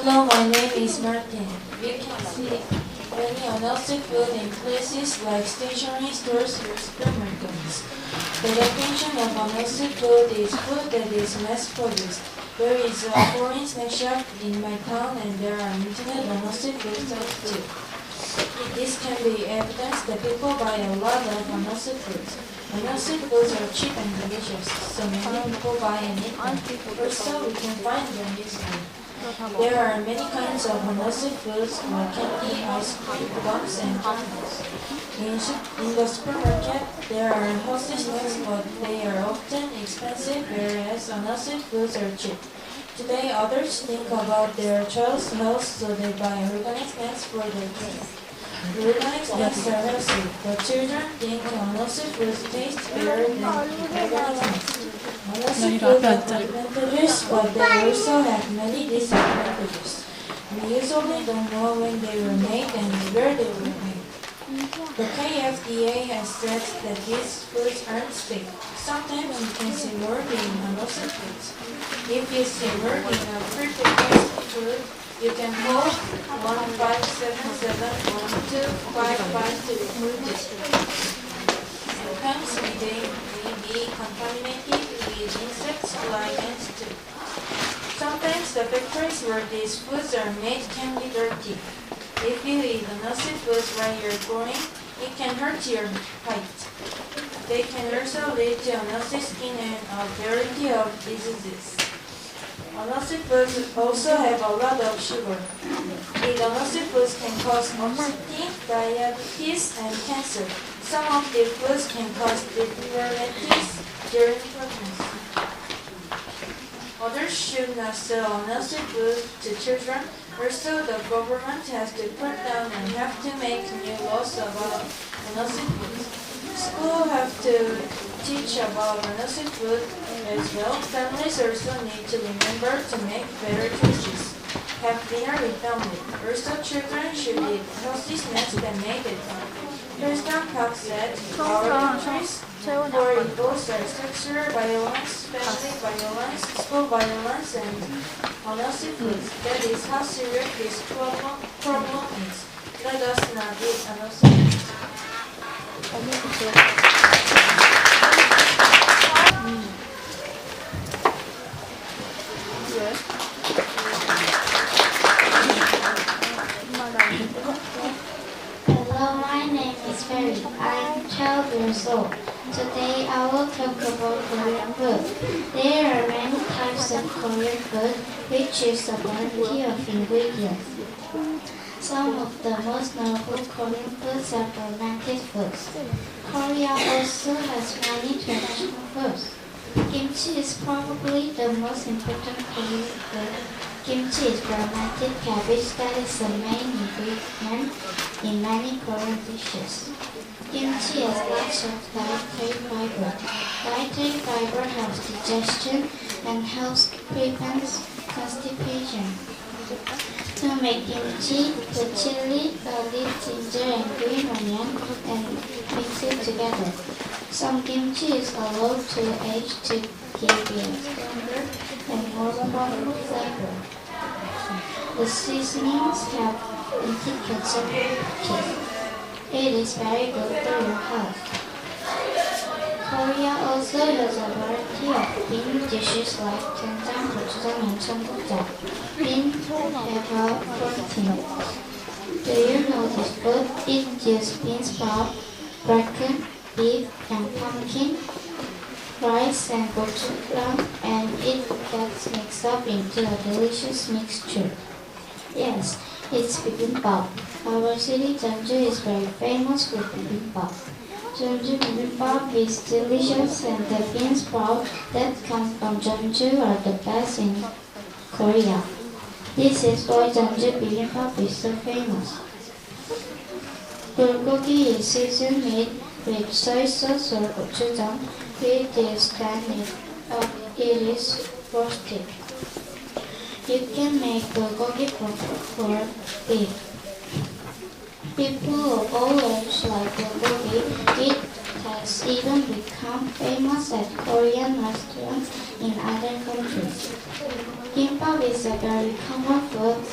Hello, my name is Martin. We can see many unhealthy food in places like stationery stores or supermarkets. The definition of unhealthy food is food that is mass produced. There is a foreign snack shop in my town and there are internet unhealthy food sites too. This can be evidence that people buy a lot of unhealthy foods. Unhealthy foods are cheap and delicious, so many people buy and eat them. Also, we can find them easily. There are many kinds of unhealthy foods like candy, ice cream, gums, and chocolates. In the supermarket, there are healthy snacks, but they are often expensive, whereas unhealthy foods are cheap. Today, others think about their child's health, so they buy organic snacks for their kids. Organic snacks are healthy, but children think unhealthy foods taste better than organic snacks. Unhealthy foods have advantages, but they also have many disadvantages. We usually don't know when they were made and where they were made. The KFDA has said that these foods aren't safe. Sometimes you can see wording in unhealthy foods. If you see wording on prepackaged food, you can call 1577-1255. Sometimes they may be contaminated with insects, fly, ants too. Sometimes the factories where these foods are made can be dirty. If you eat unhealthy foods while you're growing, it can hurt your height. They can also lead to unhealthy skin and a variety of diseases. Unhealthy foods also have a lot of sugar. Eating unhealthy foods can cause obesity, diabetes, and cancer. Some of the foods can cause diabetes during pregnancy. Others should not sell unhealthy food to children. Also, the government has to put down and have to make new laws about unhealthy food. Schools have to teach about unhealthy food as well. Families also need to remember to make better choices. Have dinner with family. Also, children should eat healthy snacks that made at home. President Park said, our country's core evils are sexual violence, family violence, school violence, and unhealthy foods. That is how serious this problem is. Let us not eat unhealthy foods. Hello, my name is Ferry. I'm 12 years old. Today I will talk about Korean food. There are many types of Korean food, which is a variety of ingredients. Some of the most notable Korean foods are fermented foods. Korea also has many traditional foods. Kimchi is probably the most important Korean food. Kimchi is fermented cabbage that is the main ingredient in many Korean dishes. Kimchi has lots of dietary fiber. Dietary fiber helps digestion and helps prevent constipation. To make kimchi, put chili, garlic, ginger, and green onion and mix it together. Some kimchi is allowed to age to give it stronger and more powerful flavor. The seasonings have indicates of cheese. It is very good for your health. Korea also has a variety of bean dishes like doenjang, gochujang, and cheonggukjang. Beans have a protein. Do you know this food? It uses bean sprout, bacon, beef, and pumpkin, rice, and gochujang, and it gets mixed up into a delicious mixture. Yes, it's bibimbap. Our city Jeonju is very famous for bibimbap. Jeonju bibimbap is delicious and the bean sprout that come from Jeonju are the best in Korea. This is why Jeonju bibimbap is so famous. Bulgogi is seasoned meat with soy sauce or gochujang. It is roasted. You can make bulgogi for beef. People of all ages like bulgogi. It has has even become famous at Korean restaurants in other countries. Kimbap is a very common food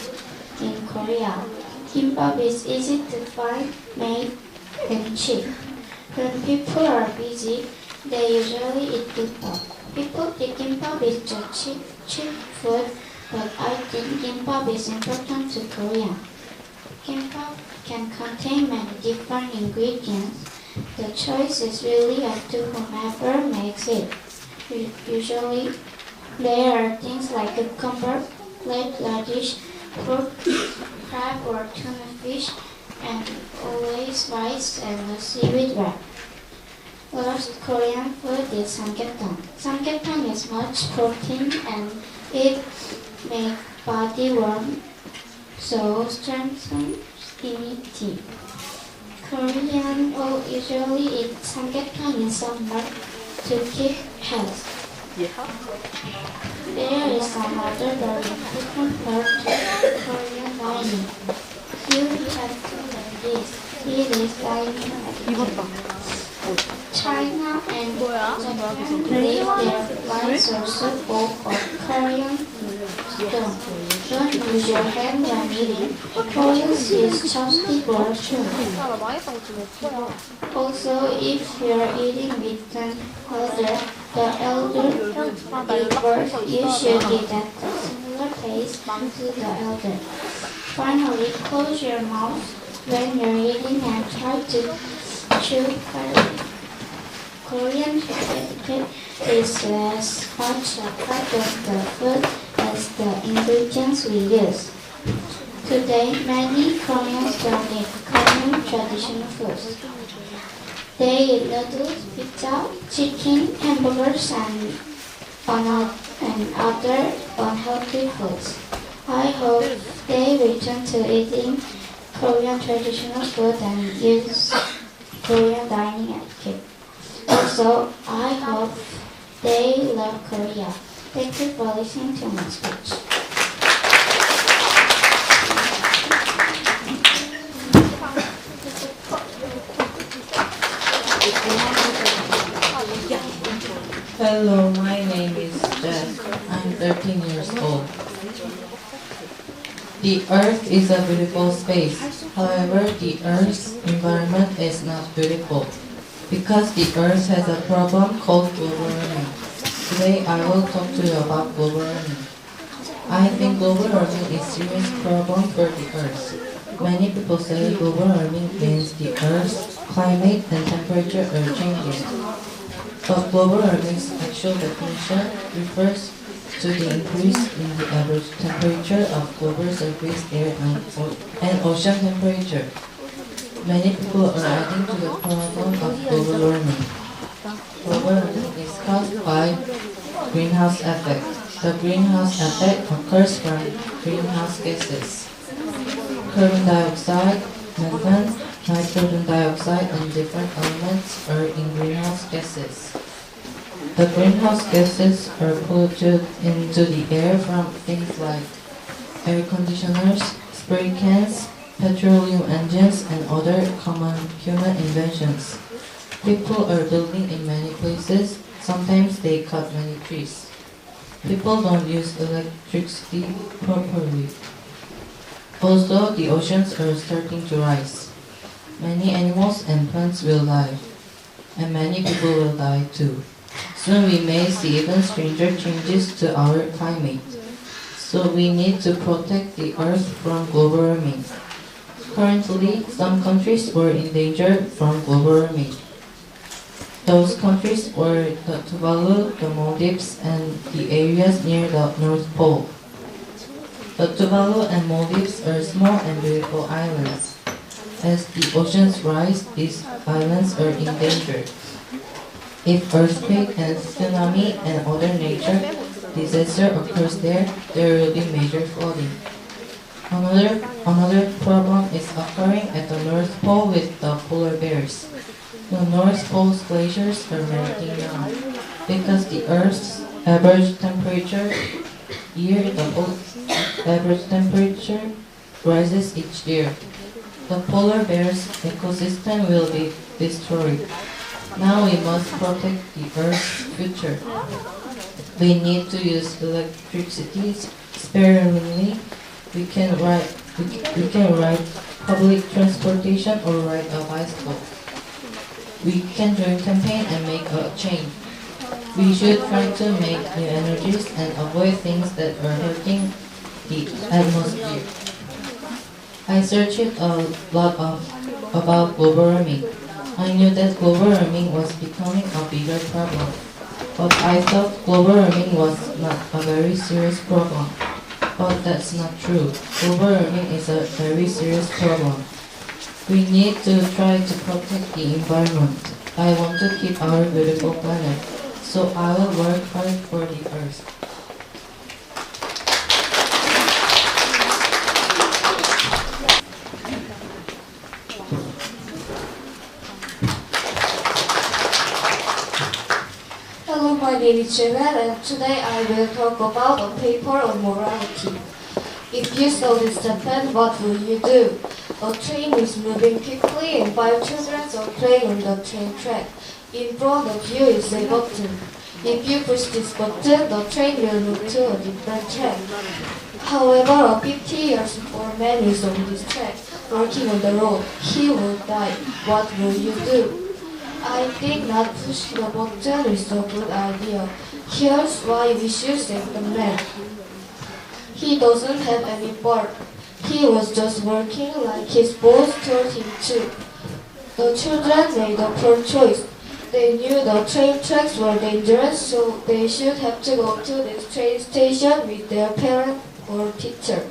in Korea. Kimbap is easy to find, make, and cheap. When people are busy, they usually eat kimbap. People think kimbap is just cheap food, but I think kimbap is important to Korea. Kimbap can contain many different ingredients. The choice is really up to whomever makes it. Usually, there are things like cucumber, red radish, pork, crab or tuna fish, and always rice and a seaweed wrap. Last Korean food is samgyetang. Samgyetang is much protein and it makes body warm, so strengthens immunity. Korean usually eat samgyetang in summer to keep health. There is some other very important part to Korean dining. You have to know this. It is dining etiquette. China and Japan believe their lives are so full of Korean stone. Don't use your hand when eating. Koreans use chopstick or spoon. Also, if you are eating with an elder, the elder eat first, you should eat at a similar pace to the elder. Finally, close your mouth when you're eating and try to chew quietly. Korean etiquette is as much a part of the food as the ingredients we use. Today, many Koreans don't eat common traditional foods. They eat noodles, pizza, chicken, hamburgers, and other unhealthy foods. I hope they return to eating Korean traditional food and use Korean dining etiquette. Also, I hope they love Korea. Thank you for listening to my speech. Hello, my name is Jess. I'm 13 years old. The Earth is a beautiful space. However, the Earth's environment is not beautiful because the Earth has a problem called global warming. Today, I will talk to you about global warming. I think global warming is a serious problem for the Earth. Many people say global warming means the Earth's climate and temperature are changing. But global warming's actual definition refers to the increase in the average temperature of global surface air and ocean temperature. Many people are adding to the problem of global warming. Global warming is caused by greenhouse effect. The greenhouse effect occurs from greenhouse gases. Carbon dioxide, methane, nitrogen dioxide, and different elements are in greenhouse gases. The greenhouse gases are polluted into the air from things like air conditioners, spray cans, petroleum engines, and other common human inventions. People are building in many places. Sometimes they cut many trees. People don't use electricity properly. Also, the oceans are starting to rise. Many animals and plants will die, and many people will die too. Soon we may see even stranger changes to our climate. So we need to protect the Earth from global warming. Currently, some countries are in danger from global warming. Those countries were the Tuvalu, the Maldives, and the areas near the North Pole. The Tuvalu and Maldives are small and beautiful islands. As the oceans rise, these islands are in danger. If earthquake and tsunami and other nature disaster occurs there, there will be major flooding. Another problem is occurring at the North Pole with the polar bears. The North Pole's glaciers are melting now. Because the Earth's average temperature average temperature rises each year. The polar bear's ecosystem will be destroyed. Now we must protect the Earth's future. We need to use electricity sparingly. We can ride public transportation or ride a bicycle. We can join campaign and make a change. We should try to make new energies and avoid things that are hurting the atmosphere. I searched a lot about global warming. I knew that global warming was becoming a bigger problem, but I thought global warming was not a very serious problem. But that's not true. Global warming is a very serious problem. We need to try to protect the environment. I want to keep our beautiful planet, so I will work hard for the Earth. Hello, my name is Janet, and today I will talk about a paper on morality. If you saw this happen, what will you do? A train is moving quickly and 5 children are playing on the train track. In front of you is a button. If you push this button, the train will move to a different track. However, a 50 years old man is on this track, working on the road. He will die. What will you do? I think not pushing the button is a good idea. Here's why we should save the man. He doesn't have any fault. He was just working like his boss told him to. The children made a poor choice. They knew the train tracks were dangerous, so they should have to go to this train station with their parent or teacher.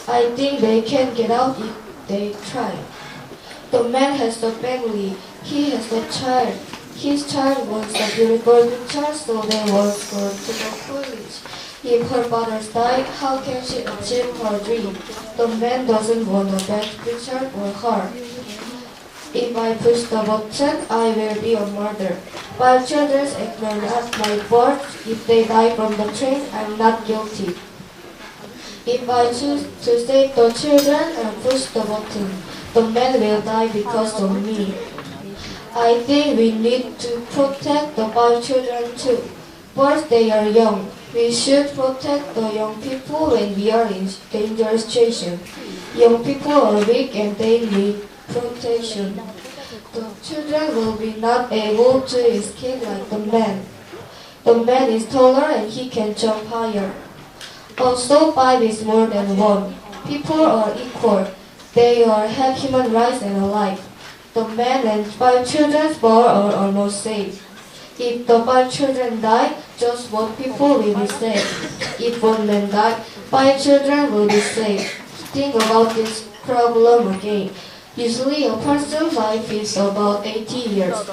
I think they can get out if they try. The man has a family. He has a child. His child wants a beautiful future, so they want her to go to college. If her father died, how can she achieve her dream? The man doesn't want a bad future for her. If I push the button, I will be a murderer. 5 children ignore not my fault. If they die from the train, I'm not guilty. If I choose to save the children and push the button, the man will die because of me. I think we need to protect the 5 children too. First, they are young. We should protect the young people when we are in dangerous situation. Young people are weak and they need protection. The children will be not able to escape like the man. The man is taller and he can jump higher. Also, 5 is more than 1. People are equal. They all have human rights and a life. The man and 5 children's born are almost safe. If the 5 children die, just 1 people will be saved. If 1 man die, 5 children will be saved. Think about this problem again. Usually a person's life is about 80 years.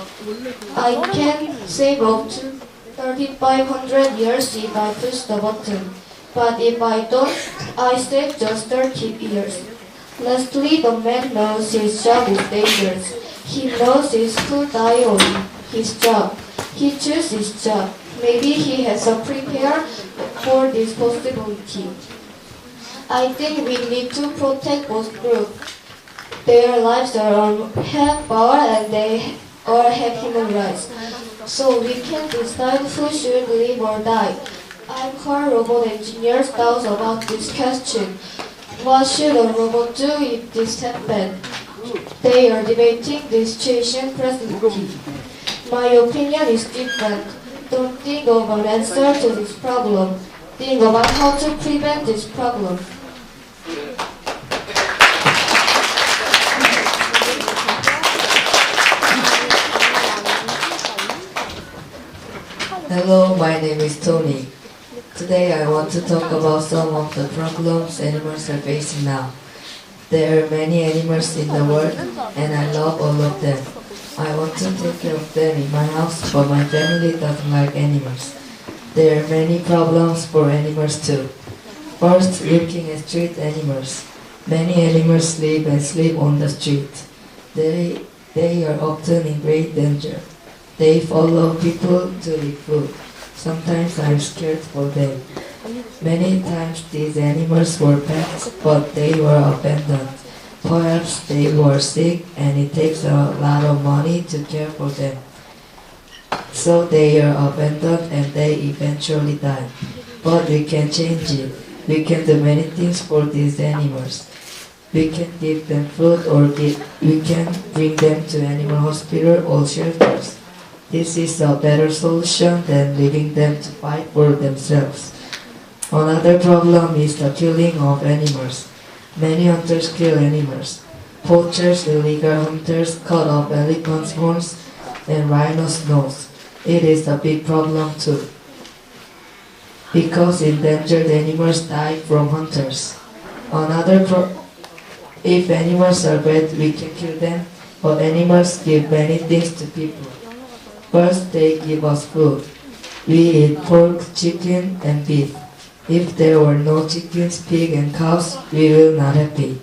I can save up to 3,500 years if I push the button. But if I don't, I save just 30 years. Lastly, the man knows his job is dangerous. He knows he could die on his job. He chooses his job. Maybe he has a prepared for this possibility. I think we need to protect both groups. Their lives have power and they all have human rights. So we can decide who should live or die. I've heard robot engineers thoughts about this question. What should a robot do if this happens? They are debating this situation presently. My opinion is different. Don't think of an answer to this problem. Think about how to prevent this problem. Hello, my name is Tony. Today I want to talk about some of the problems animals are facing now. There are many animals in the world and I love all of them. I want to take care of them in my house, but my family doesn't like animals. There are many problems for animals too. First, looking at street animals. Many animals live and sleep on the street. They are often in great danger. They follow people to eat food. Sometimes I'm scared for them. Many times these animals were pets, but they were abandoned. Perhaps they were sick and it takes a lot of money to care for them. so they are abandoned and they eventually die. But we can change it. We can do many things for these animals. We can give them food or we can bring them to animal hospital or shelters. This is a better solution than leaving them to fight for themselves. Another problem is the killing of animals. Many hunters kill animals. Poachers, illegal hunters cut off elephants' horns and rhinos' nose. It is a big problem too, because endangered animals die from hunters. If animals are bad, we can kill them, but animals give many things to people. First, they give us food. We eat pork, chicken, and beef. If there were no chickens, pigs, and cows, we will not happy.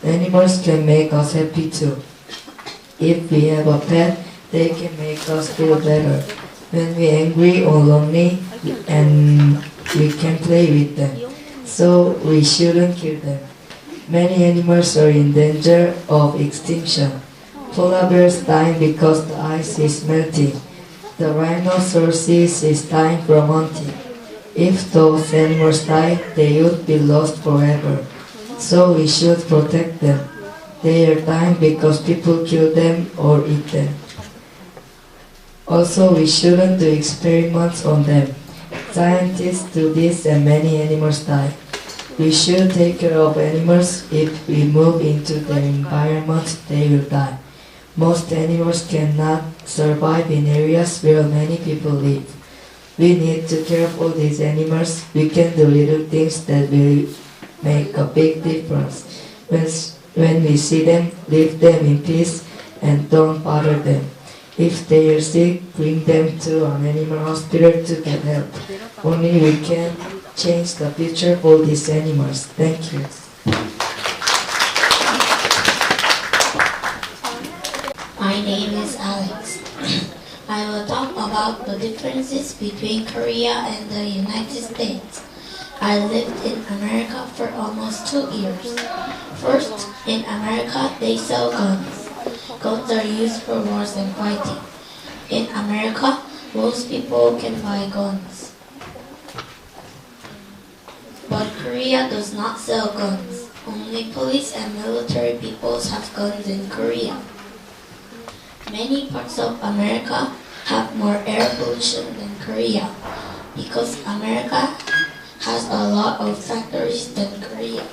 Animals can make us happy too. If we have a pet, they can make us feel better. When we're angry or lonely, and we can play with them. So we shouldn't kill them. Many animals are in danger of extinction. Polar bears dying because the ice is melting. The rhinoceroses is dying from hunting. If those animals die, they would be lost forever. So we should protect them. They are dying because people kill them or eat them. Also, we shouldn't do experiments on them. Scientists do this and many animals die. We should take care of animals. If we move into their environment, they will die. Most animals cannot survive in areas where many people live. We need to care for these animals. We can do little things that will make a big difference. When we see them, leave them in peace and don't bother them. If they are sick, bring them to an animal hospital to get help. Only we can change the future for these animals. Thank you. My name is Alex. I will talk about the differences between Korea and the United States. I lived in America for almost 2 years. First, in America, they sell guns. Guns are used for wars and fighting. In America, most people can buy guns. But Korea does not sell guns. Only police and military people have guns in Korea. Many parts of America have more air pollution than Korea because America has a lot of factories than Korea.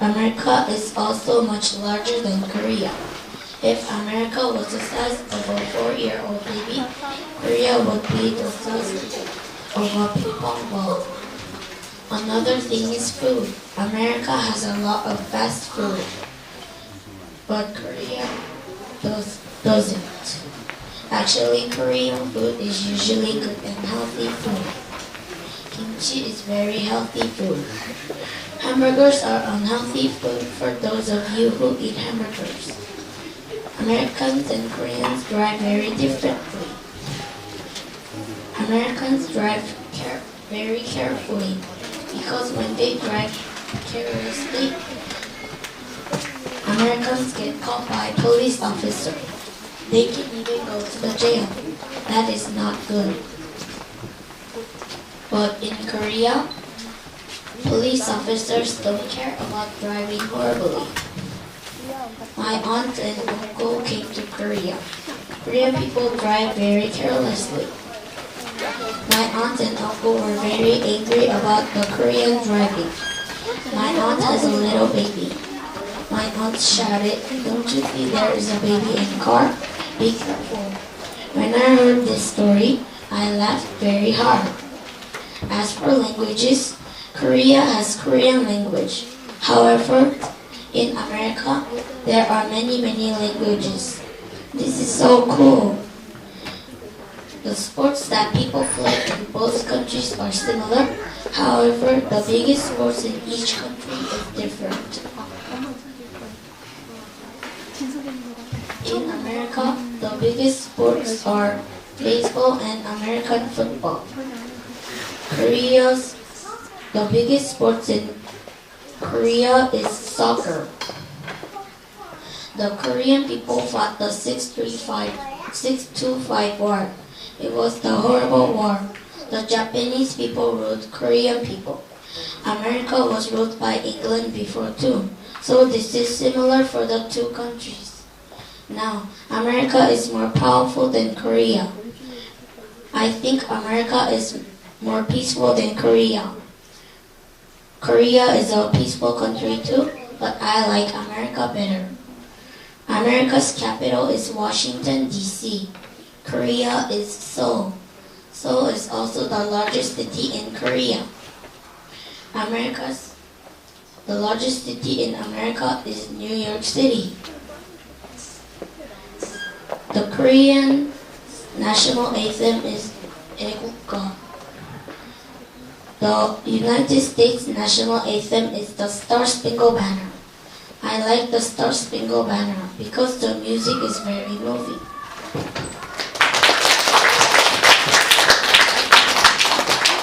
America is also much larger than Korea. If America was the size of a 4-year-old baby, Korea would be the size of a ping pong ball. Another thing is food. America has a lot of fast food, but Korea doesn't. Actually, Korean food is usually good and healthy food. Kimchi is very healthy food. Hamburgers are unhealthy food for those of you who eat hamburgers. Americans and Koreans drive very differently. Americans drive very carefully because when they drive carelessly, Americans get caught by police officers. They can even go to the jail. That is not good. But in Korea, police officers don't care about driving horribly. My aunt and uncle came to Korea. Korean people drive very carelessly. My aunt and uncle were very angry about the Korean driving. My aunt has a little baby. My aunt shouted, "Don't you see there is a baby in the car? Be careful." When I heard this story, I laughed very hard. As for languages, Korea has Korean language. However, in America, there are many languages. This is so cool. The sports that people play in both countries are similar. However, the biggest sports in each country is different. In America, the biggest sports are baseball and American football. The biggest sports in Korea is soccer. The Korean people fought the 625 war. It was the horrible war. The Japanese people ruled Korean people. America was ruled by England before too. So this is similar for the two countries. Now, America is more powerful than Korea. I think America is more peaceful than Korea. Korea is a peaceful country too, but I like America better. America's capital is Washington, D.C. Korea is Seoul. Seoul is also the largest city in Korea. The largest city in America is New York City. The Korean national anthem is 애국가. The United States national anthem is the Star-Spangled Banner. I like the Star-Spangled Banner because the music is very moving.